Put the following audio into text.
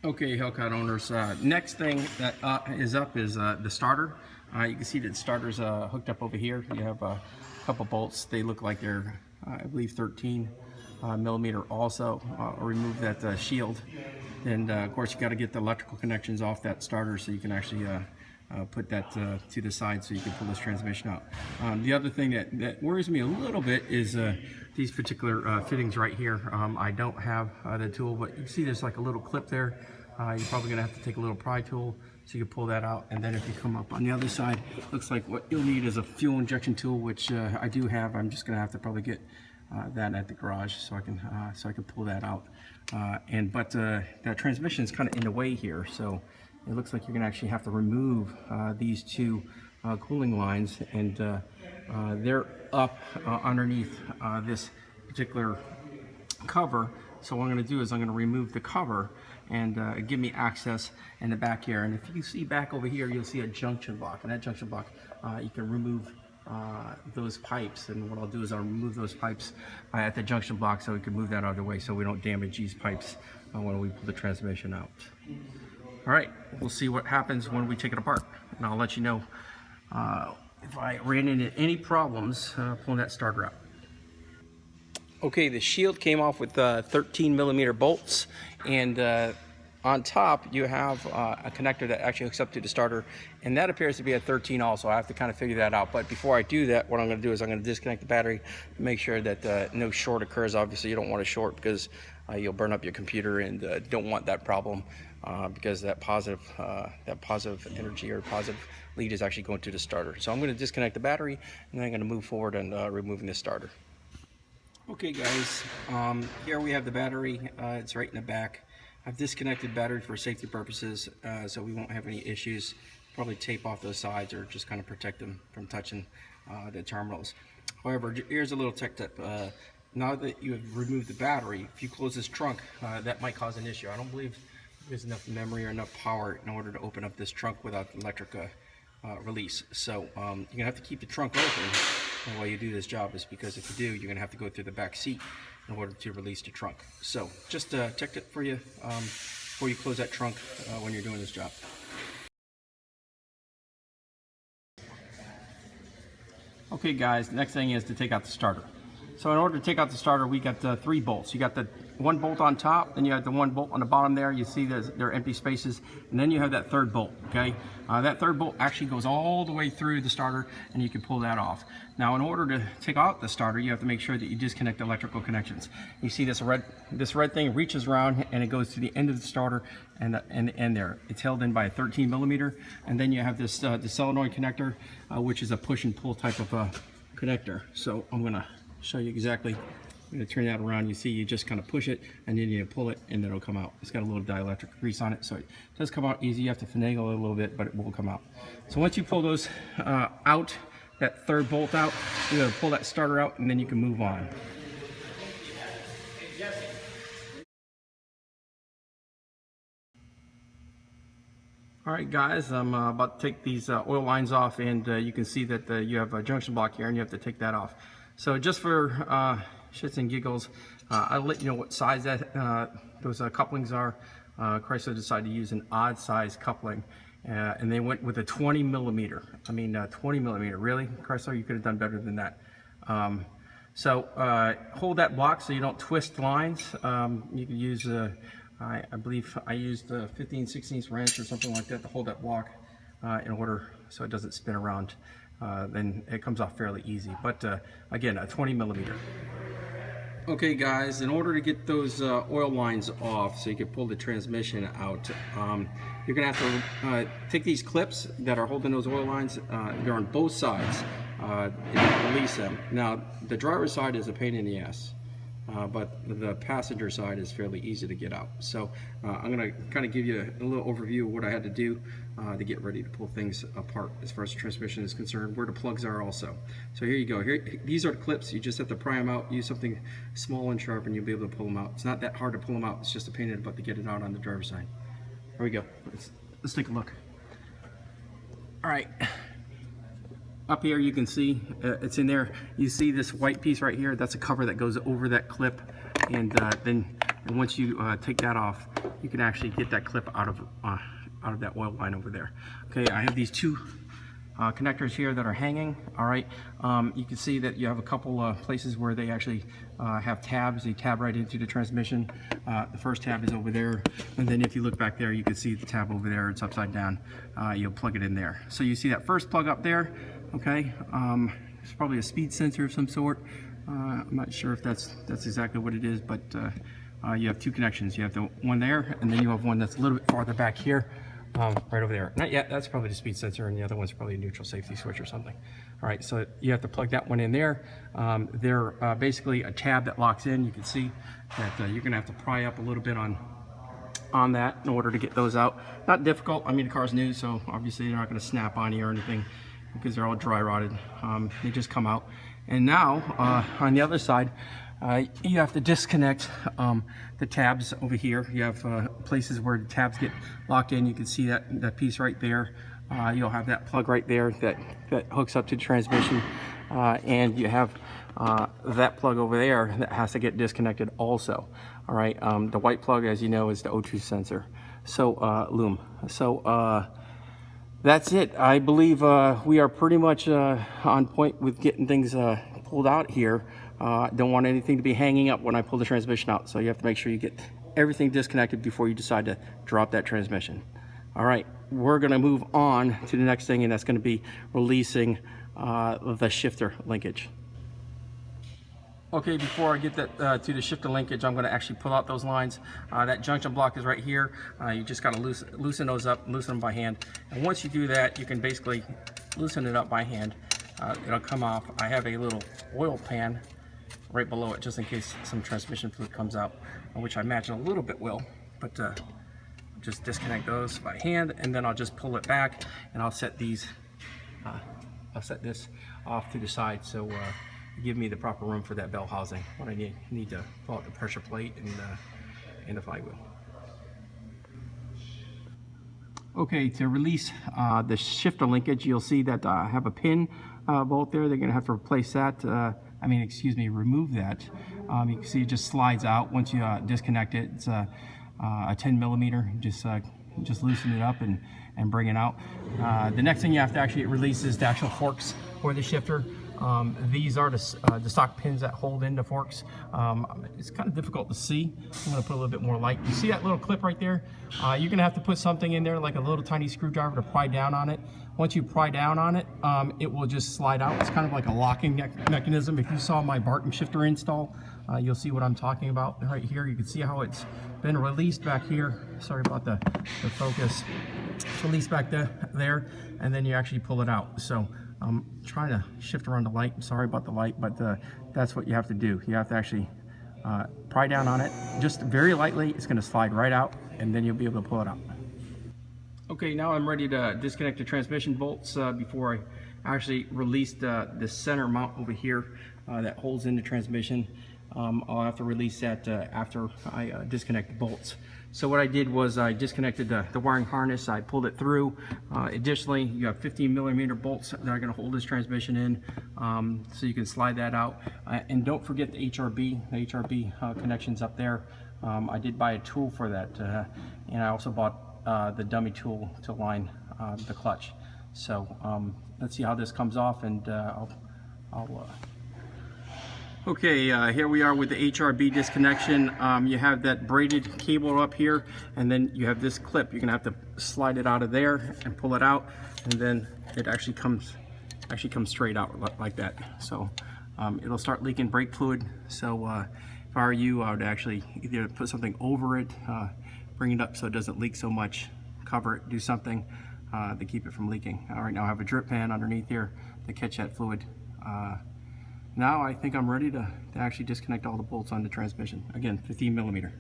Okay, Hellcat owners, next thing that is up is the starter. You can see that the starter's hooked up over here. You have a couple bolts. They look like they're, I believe, 13 millimeter also. Remove that shield. And of course, you got to get the electrical connections off that starter so you can actually put that to the side so you can pull this transmission out. The other thing that worries me a little bit is these particular fittings right here. I don't have the tool, but you can see there's like a little clip there. You're probably going to have to take a little pry tool so you can pull that out. And then if you come up on the other side, looks like what you'll need is a fuel injection tool, which I do have. I'm just going to have to probably get that at the garage so I can pull that out. But that transmission is kind of in the way here, so it looks like you're going to actually have to remove these two cooling lines, and they're up underneath this particular cover. So what I'm going to do is I'm going to remove the cover and give me access in the back here. And if you see back over here, you'll see a junction block, and that junction block you can remove those pipes. And what I'll do is I'll remove those pipes at the junction block so we can move that out of the way so we don't damage these pipes when we pull the transmission out. All right, we'll see what happens when we take it apart, and I'll let you know if I ran into any problems pulling that starter out. Okay, the shield came off with 13 millimeter bolts, and on top you have a connector that actually hooks up to the starter, and that appears to be a 13 also. I have to kind of figure that out, but before I do that, what I'm going to do is I'm going to disconnect the battery, make sure that no short occurs. Obviously you don't want a short because you'll burn up your computer, and don't want that problem because that positive energy or positive lead is actually going to the starter. So I'm going to disconnect the battery, and then I'm going to move forward and removing the starter. Okay guys, here we have the battery. It's right in the back. I've disconnected battery for safety purposes, so we won't have any issues. Probably tape off those sides or just kind of protect them from touching the terminals. However, here's a little tech tip. Now that you have removed the battery, if you close this trunk, that might cause an issue. I don't believe there's enough memory or enough power in order to open up this trunk without electric release. So you're gonna have to keep the trunk open while you do this job, is because if you do, you're gonna have to go through the back seat in order to release the trunk. So just check it for you before you close that trunk when you're doing this job. Okay guys, next thing is to take out the starter. So in order to take out the starter, we got 3 bolts. You got the one bolt on top, then you have the one bolt on the bottom there. You see there are empty spaces, and then you have that third bolt, okay? That third bolt actually goes all the way through the starter, and you can pull that off. Now, in order to take out the starter, you have to make sure that you disconnect the electrical connections. You see this red thing reaches around, and it goes to the end of the starter and the end there. It's held in by a 13 millimeter, and then you have this the solenoid connector, which is a push and pull type of connector. So I'm gonna show you exactly. I'm going to turn that around. You see, you just kind of push it, and then you pull it, and then it'll come out. It's got a little dielectric grease on it, so it does come out easy. You have to finagle it a little bit, but it will come out. So once you pull those out, that third bolt out, you're going to pull that starter out, and then you can move on. All right, guys, I'm about to take these oil lines off, and you can see that you have a junction block here, and you have to take that off. So just for shits and giggles, I'll let you know what size those couplings are. Chrysler decided to use an odd size coupling, and they went with a 20 millimeter. I mean, 20 millimeter, really? Chrysler, you could have done better than that. So hold that block so you don't twist lines. You can use, I believe I used a 15/16 wrench or something like that to hold that block in order so it doesn't spin around. Then it comes off fairly easy, but again, a 20 millimeter. Okay guys, in order to get those oil lines off so you can pull the transmission out, you're gonna have to take these clips that are holding those oil lines. They're on both sides, and release them. Now the driver's side is a pain in the ass, but the passenger side is fairly easy to get out. So I'm going to kind of give you a little overview of what I had to do to get ready to pull things apart as far as the transmission is concerned, where the plugs are also. So here you go. These are the clips. You just have to pry them out, use something small and sharp, and you'll be able to pull them out. It's not that hard to pull them out. It's just a pain in the butt to get it out on the driver's side. Here we go. Let's take a look. All right. Up here you can see it's in there. You see this white piece right here? That's a cover that goes over that clip, and then and once you take that off, you can actually get that clip out of that oil line over there. Okay, I have these two connectors here that are hanging. All right, you can see that you have a couple places where they actually have tabs. They tab right into the transmission. The first tab is over there, and then if you look back there, you can see the tab over there. It's upside down. You'll plug it in there. So you see that first plug up there. Okay, it's probably a speed sensor of some sort. I'm not sure if that's exactly what it is, but you have two connections. You have the one there, and then you have one that's a little bit farther back here. Right over there. Not yet, that's probably the speed sensor, and the other one's probably a neutral safety switch or something. All right, so you have to plug that one in there. They're basically a tab that locks in. You can see that you're gonna have to pry up a little bit on that in order to get those out. Not difficult. I mean, the car's new, so obviously they're not gonna snap on you or anything because they're all dry rotted. They just come out. And now, on the other side, you have to disconnect the tabs over here. You have places where the tabs get locked in. You can see that piece right there. You'll have that plug right there that hooks up to the transmission. And you have that plug over there that has to get disconnected also. All right, the white plug, as you know, is the O2 sensor. So, loom. So, that's it. I believe we are pretty much on point with getting things pulled out here. Don't want anything to be hanging up when I pull the transmission out, so you have to make sure you get everything disconnected before you decide to drop that transmission. All right, we're going to move on to the next thing, and that's going to be releasing the shifter linkage. Okay, before I get that to the shifter linkage, I'm going to actually pull out those lines. That junction block is right here. You just got to loosen those up, loosen them by hand. And once you do that, you can basically loosen it up by hand. It'll come off. I have a little oil pan right below it, just in case some transmission fluid comes out, which I imagine a little bit will. But just disconnect those by hand, and then I'll just pull it back, and I'll set these. I'll set this off to the side, so give me the proper room for that bell housing. What I need to pull out the pressure plate and the flywheel. Okay, to release the shifter linkage, you'll see that I have a pin bolt there. They're going to have to replace that. Remove that. You can see it just slides out once you disconnect it. It's a 10 millimeter. Just loosen it up and bring it out. The next thing you have to actually release is the actual forks for the shifter. These are the stock pins that hold in the forks. It's kind of difficult to see. I'm going to put a little bit more light. You see that little clip right there? You're going to have to put something in there like a little tiny screwdriver to pry down on it. Once you pry down on it, it will just slide out. It's kind of like a locking mechanism. If you saw my Barton shifter install, you'll see what I'm talking about right here. You can see how it's been released back here. Sorry about the focus. It's released back there, and then you actually pull it out. So I'm trying to shift around the light. I'm sorry about the light, but that's what you have to do. You have to actually pry down on it just very lightly. It's going to slide right out, and then you'll be able to pull it out. Okay, now I'm ready to disconnect the transmission bolts before I actually release the center mount over here that holds in the transmission. I'll have to release that after I disconnect the bolts. So what I did was I disconnected the wiring harness, I pulled it through. Additionally, you have 15 millimeter bolts that are going to hold this transmission in, so you can slide that out. And don't forget the HRB connections up there. I did buy a tool for that, and I also bought the dummy tool to line the clutch. So let's see how this comes off, and Okay, here we are with the HRB disconnection. You have that braided cable up here, and then you have this clip. You're gonna have to slide it out of there and pull it out, and then it actually comes straight out like that. So it'll start leaking brake fluid. So if I were you, I would actually either put something over it, bring it up so it doesn't leak so much, cover it, do something to keep it from leaking. All right, now I have a drip pan underneath here to catch that fluid. Now I think I'm ready to actually disconnect all the bolts on the transmission. Again, 15 millimeter.